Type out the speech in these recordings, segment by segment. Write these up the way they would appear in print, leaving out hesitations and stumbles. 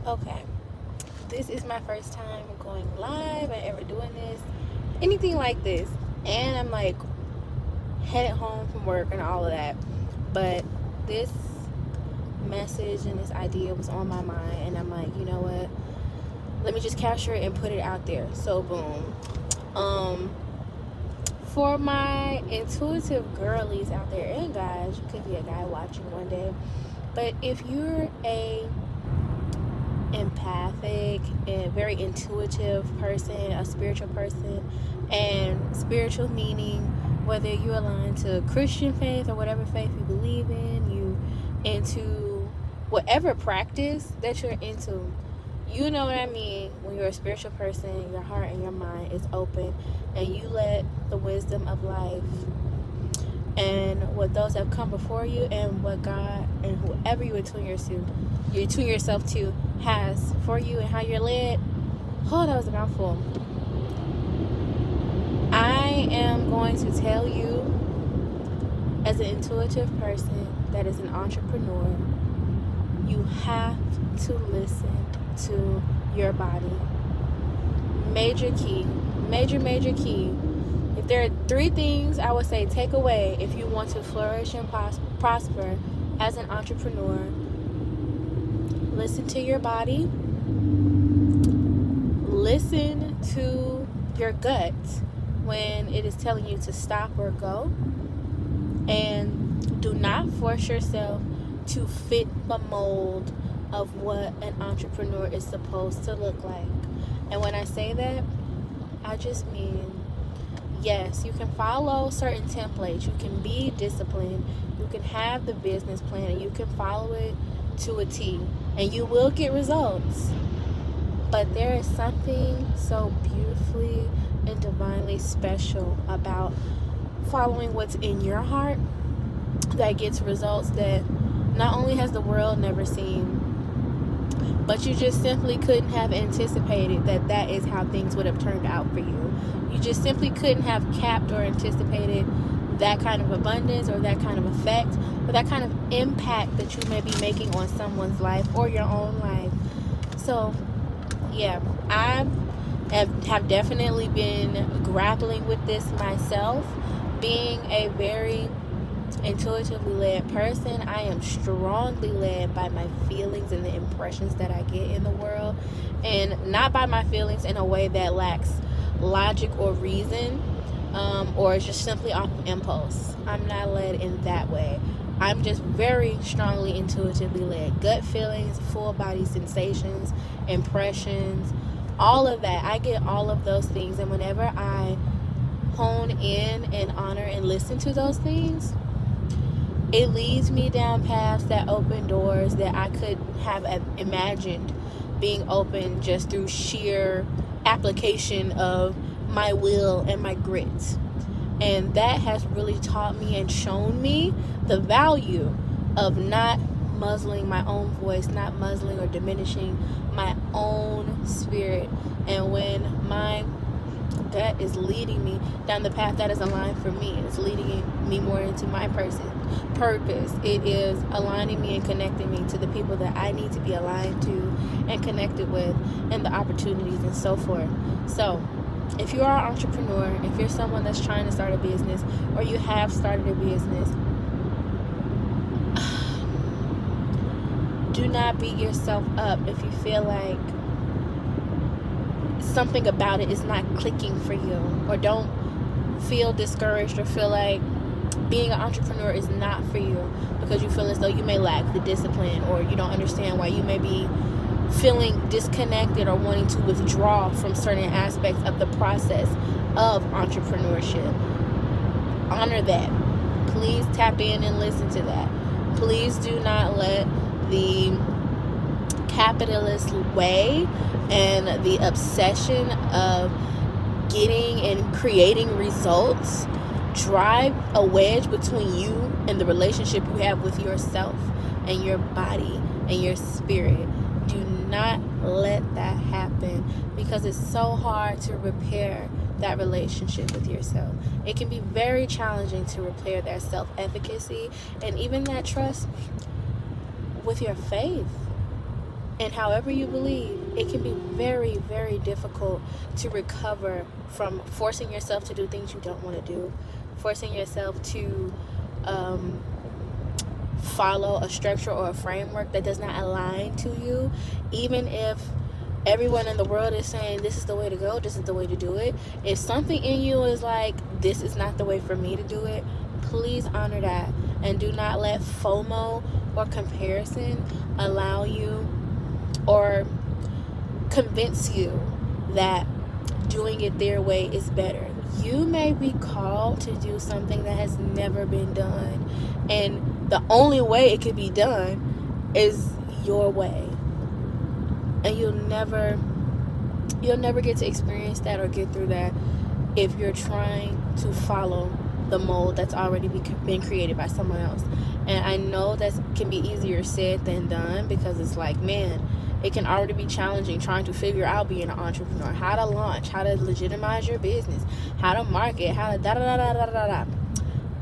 Okay, this is my first time going live and ever doing this, anything like this. And I'm like headed home from work and all of that. But this message and this idea was on my mind, and I'm like, you know what? Let me just capture it and put it out there. So boom. For my intuitive girlies out there and guys, you could be a guy watching one day. But if you're a empathic and very intuitive person, a spiritual person, and spiritual meaning whether you align to Christian faith or whatever faith you believe in, you into whatever practice that you're into, you know what I mean. When you're a spiritual person, your heart and your mind is open, and you let the wisdom of life and what those have come before you and what God and whoever you attune yourself to has for you and how you're led. Oh, that was a mouthful. I am going to tell you, as an intuitive person that is an entrepreneur, you have to listen to your body. Major key. Major key. If there are 3 things I would say take away if you want to flourish and prosper as an entrepreneur: listen to your body, listen to your gut when it is telling you to stop or go, and do not force yourself to fit the mold of what an entrepreneur is supposed to look like. And when I say that, I just mean, yes, you can follow certain templates, you can be disciplined, you can have the business plan, and you can follow it to a T, and you will get results. But there is something so beautifully and divinely special about following what's in your heart that gets results that not only has the world never seen, but you just simply couldn't have anticipated that is how things would have turned out for you. You just simply couldn't have capped or anticipated that kind of abundance or that kind of effect or that kind of impact that you may be making on someone's life or your own life. So yeah, I have definitely been grappling with this myself. Being a very intuitively led person, I am strongly led by my feelings and the impressions that I get in the world, and not by my feelings in a way that lacks logic or reason, or is just simply off of impulse. I'm not led in that way. I'm just very strongly intuitively led. Gut feelings, full body sensations, impressions, all of that. I get all of those things, and whenever I hone in and honor and listen to those things, it leads me down paths that open doors that I could have imagined being open just through sheer application of my will and my grit. And that has really taught me and shown me the value of not muzzling my own voice, not muzzling or diminishing my own spirit. And when my gut is leading me down the path that is aligned for me, it's leading me more into my purpose. It is aligning me and connecting me to the people that I need to be aligned to and connected with, and the opportunities and so forth. So if you are an entrepreneur, if you're someone that's trying to start a business, or you have started a business, do not beat yourself up if you feel like something about it is not clicking for you, or don't feel discouraged or feel like being an entrepreneur is not for you because you feel as though you may lack the discipline, or you don't understand why you may be feeling disconnected or wanting to withdraw from certain aspects of the process of entrepreneurship. Honor that. Please tap in and listen to that. Please do not let the capitalist way and the obsession of getting and creating results drive a wedge between you and the relationship you have with yourself and your body and your spirit. Do not let that happen, because it's so hard to repair that relationship with yourself. It can be very challenging to repair that self-efficacy and even that trust with your faith. And however you believe, it can be very, very difficult to recover from forcing yourself to do things you don't want to do, forcing yourself to follow a structure or a framework that does not align to you, even if everyone in the world is saying this is the way to go, this is the way to do it. If something in you is like, this is not the way for me to do it, please honor that, and do not let FOMO or comparison allow you or convince you that doing it their way is better. You may be called to do something that has never been done, and the only way it could be done is your way, and you'll never get to experience that or get through that if you're trying to follow the mold that's already been created by someone else. And I know that can be easier said than done, because it's like, man, it can already be challenging trying to figure out being an entrepreneur, how to launch, how to legitimize your business, how to market, how to da-da-da-da-da-da-da.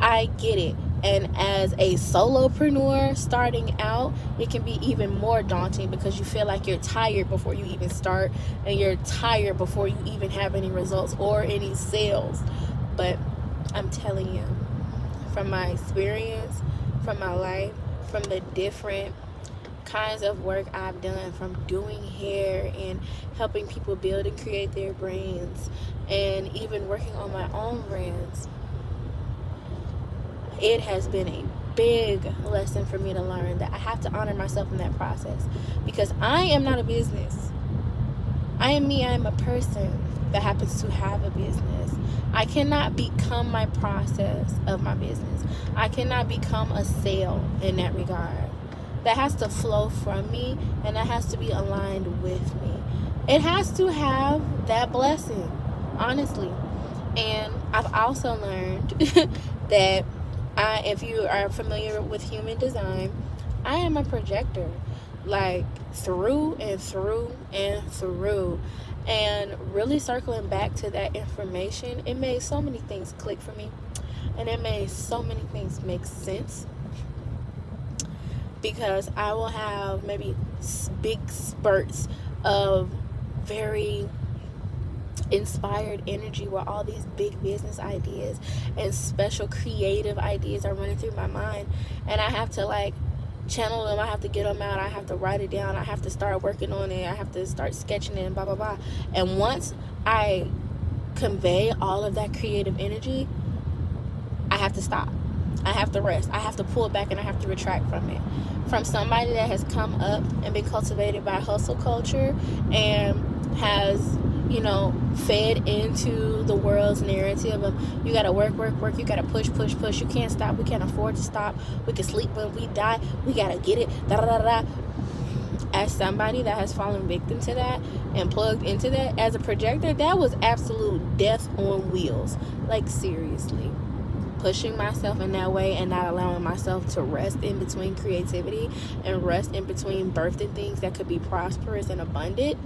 I get it. And as a solopreneur starting out, it can be even more daunting, because you feel like you're tired before you even start, and you're tired before you even have any results or any sales. But I'm telling you, from my experience, from my life, from the different kinds of work I've done, from doing hair and helping people build and create their brands, and even working on my own brands, it has been a big lesson for me to learn that I have to honor myself in that process, because I am not a business. I am me. I am a person that happens to have a business. I cannot become my process of my business. I cannot become a sale in that regard. That has to flow from me, and that has to be aligned with me. It has to have that blessing, honestly. And I've also learned that if you are familiar with human design, I am a projector, like through and through and through. And really circling back to that information, it made so many things click for me, and it made so many things make sense, because I will have maybe big spurts of very inspired energy where all these big business ideas and special creative ideas are running through my mind, and I have to like channel them, I have to get them out, I have to write it down, I have to start working on it, I have to start sketching it, and blah blah blah. And once I convey all of that creative energy, I have to stop, I have to rest, I have to pull back, and I have to retract from it. From somebody that has come up and been cultivated by hustle culture and has, you know, fed into the world's narrative of you gotta work, you gotta push, you can't stop, we can't afford to stop, we can sleep when we die, we gotta get it, da da da da. As somebody that has fallen victim to that and plugged into that as a projector, that was absolute death on wheels. Like, seriously. Pushing myself in that way and not allowing myself to rest in between creativity and rest in between birthing things that could be prosperous and abundant,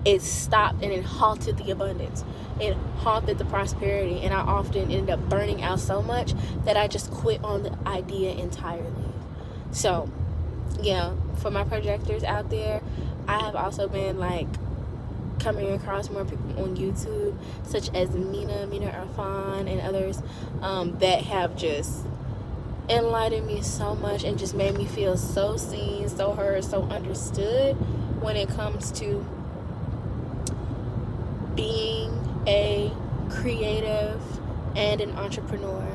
it stopped and it halted the abundance. It halted the prosperity, and I often ended up burning out so much that I just quit on the idea entirely. So, yeah, for my projectors out there, I have also been like coming across more people on YouTube, such as Mina Irfan and others, that have just enlightened me so much and just made me feel so seen, so heard, so understood when it comes to being a creative and an entrepreneur.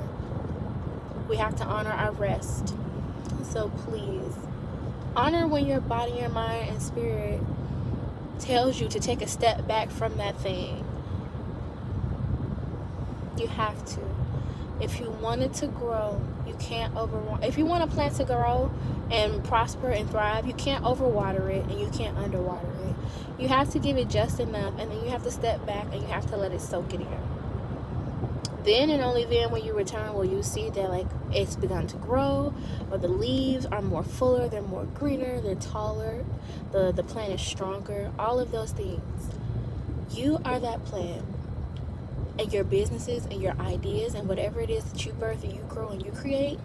We have to honor our rest. So please, honor when your body, your mind, and spirit tells you to take a step back from that thing. You have to. If you want it to grow, you can't if you want a plant to grow and prosper and thrive, you can't overwater it and you can't underwater it. You have to give it just enough, and then you have to step back and you have to let it soak it in. Then and only then, when you return, will you see that like it's begun to grow, or the leaves are more fuller, they're more greener, they're taller, the plant is stronger, all of those things. You are that plant, and your businesses and your ideas and whatever it is that you birth and you grow and you create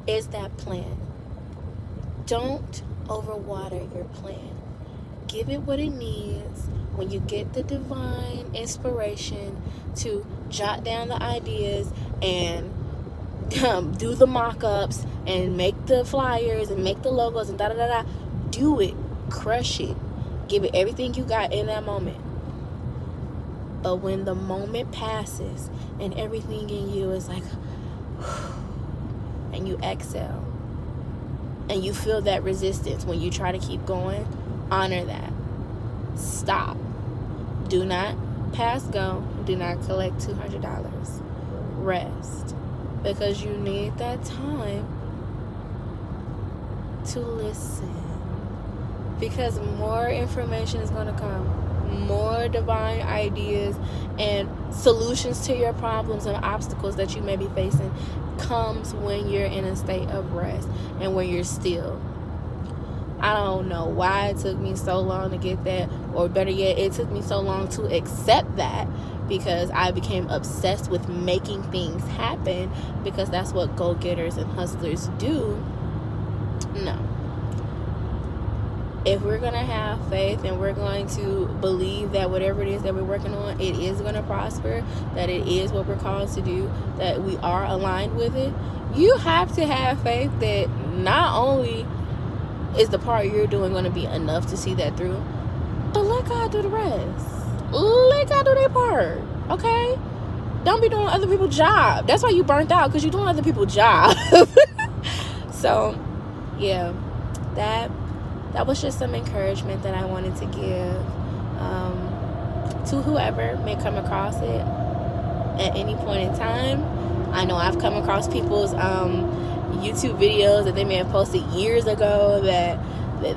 is that plant. Don't overwater your plan. Give it what it needs. When you get the divine inspiration to jot down the ideas and do the mock-ups and make the flyers and make the logos and da-da-da-da, do it. Crush it. Give it everything you got in that moment. But when the moment passes and everything in you is like, and you exhale, and you feel that resistance when you try to keep going, honor that. Stop. Do not pass go. Do not collect $200. Rest. Because you need that time to listen. Because more information is going to come. More divine ideas and solutions to your problems and obstacles that you may be facing comes when you're in a state of rest and when you're still. I don't know why it took me so long to get that, or better yet, it took me so long to accept that, because I became obsessed with making things happen, because that's what go-getters and hustlers do. No. If we're going to have faith and we're going to believe that whatever it is that we're working on, it is going to prosper, that it is what we're called to do, that we are aligned with it, you have to have faith that not only is the part you're doing going to be enough to see that through, but let God do the rest. Let God do their part, okay? Don't be doing other people's job. That's why you burnt out, because you're doing other people's job. So, yeah, that was just some encouragement that I wanted to give to whoever may come across it at any point in time. I know I've come across people's YouTube videos that they may have posted years ago that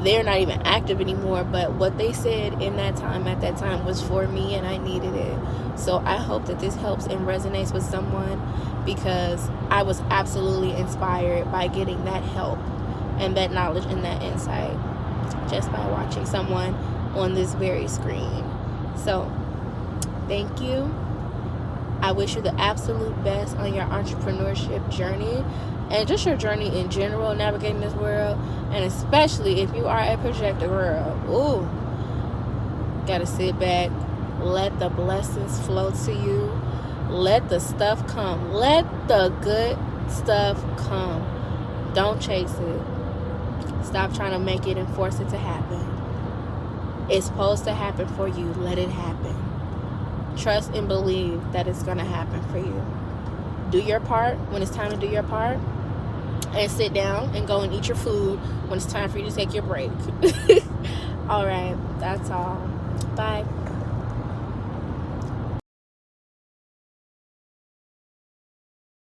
they're not even active anymore, but what they said in that time, at that time, was for me, and I needed it. So I hope that this helps and resonates with someone, because I was absolutely inspired by getting that help and that knowledge and that insight just by watching someone on this very screen. So thank you. I wish you the absolute best on your entrepreneurship journey, and just your journey in general, navigating this world, and especially if you are a projector girl. Ooh, gotta sit back, let the blessings flow to you, let the stuff come, let the good stuff come. Don't chase it. Stop trying to make it and force it to happen. It's supposed to happen for you. Let it happen. Trust and believe that it's going to happen for you. Do your part when it's time to do your part, and sit down and go and eat your food when it's time for you to take your break. All right, that's all. Bye.